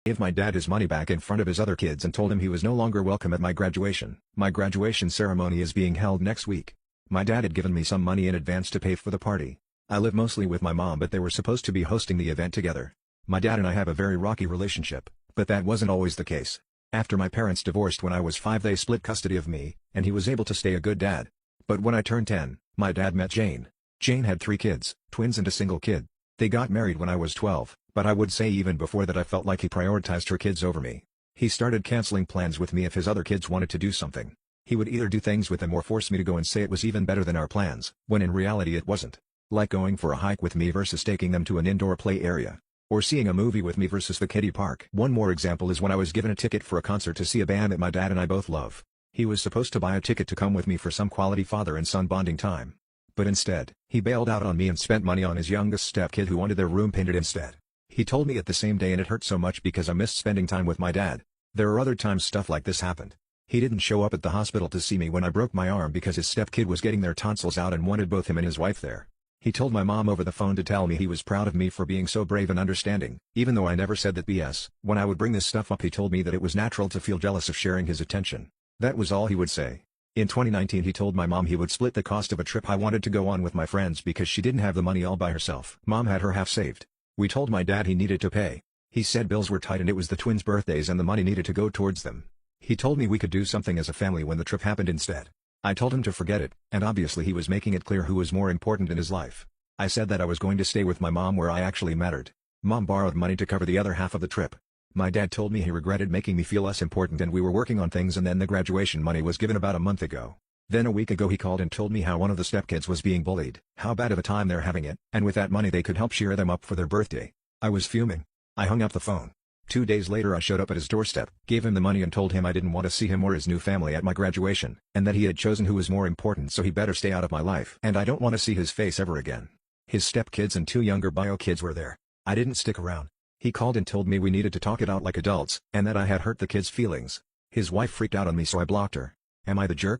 Gave my dad his money back in front of his other kids and told him he was no longer welcome at my graduation. My graduation ceremony is being held next week. My dad had given me some money in advance to pay for the party. I live mostly with my mom, but they were supposed to be hosting the event together. My dad and I have a very rocky relationship, but that wasn't always the case. After my parents divorced when I was 5, they split custody of me, and he was able to stay a good dad. But when I turned 10, my dad met Jane. Jane had 3 kids, twins and a single kid. They got married when I was 12, but I would say even before that I felt like he prioritized her kids over me. He started canceling plans with me if his other kids wanted to do something. He would either do things with them or force me to go and say it was even better than our plans, when in reality it wasn't. Like going for a hike with me versus taking them to an indoor play area. Or seeing a movie with me versus the kiddie park. One more example is when I was given a ticket for a concert to see a band that my dad and I both love. He was supposed to buy a ticket to come with me for some quality father and son bonding time. But instead, he bailed out on me and spent money on his youngest stepkid who wanted their room painted instead. He told me it the same day and it hurt so much because I missed spending time with my dad. There are other times stuff like this happened. He didn't show up at the hospital to see me when I broke my arm because his stepkid was getting their tonsils out and wanted both him and his wife there. He told my mom over the phone to tell me he was proud of me for being so brave and understanding, even though I never said that BS. When I would bring this stuff up, he told me that it was natural to feel jealous of sharing his attention. That was all he would say. In 2019 he told my mom he would split the cost of a trip I wanted to go on with my friends because she didn't have the money all by herself. Mom had her half saved. We told my dad he needed to pay. He said bills were tight and it was the twins' birthdays and the money needed to go towards them. He told me we could do something as a family when the trip happened instead. I told him to forget it, and obviously he was making it clear who was more important in his life. I said that I was going to stay with my mom where I actually mattered. Mom borrowed money to cover the other half of the trip. My dad told me he regretted making me feel less important and we were working on things, and then the graduation money was given about a month ago. Then a week ago he called and told me how one of the stepkids was being bullied, how bad of a time they're having it, and with that money they could help cheer them up for their birthday. I was fuming. I hung up the phone. 2 days later I showed up at his doorstep, gave him the money and told him I didn't want to see him or his new family at my graduation, and that he had chosen who was more important so he better stay out of my life. And I don't want to see his face ever again. His stepkids and 2 younger bio kids were there. I didn't stick around. He called and told me we needed to talk it out like adults, and that I had hurt the kids' feelings. His wife freaked out on me so I blocked her. Am I the jerk?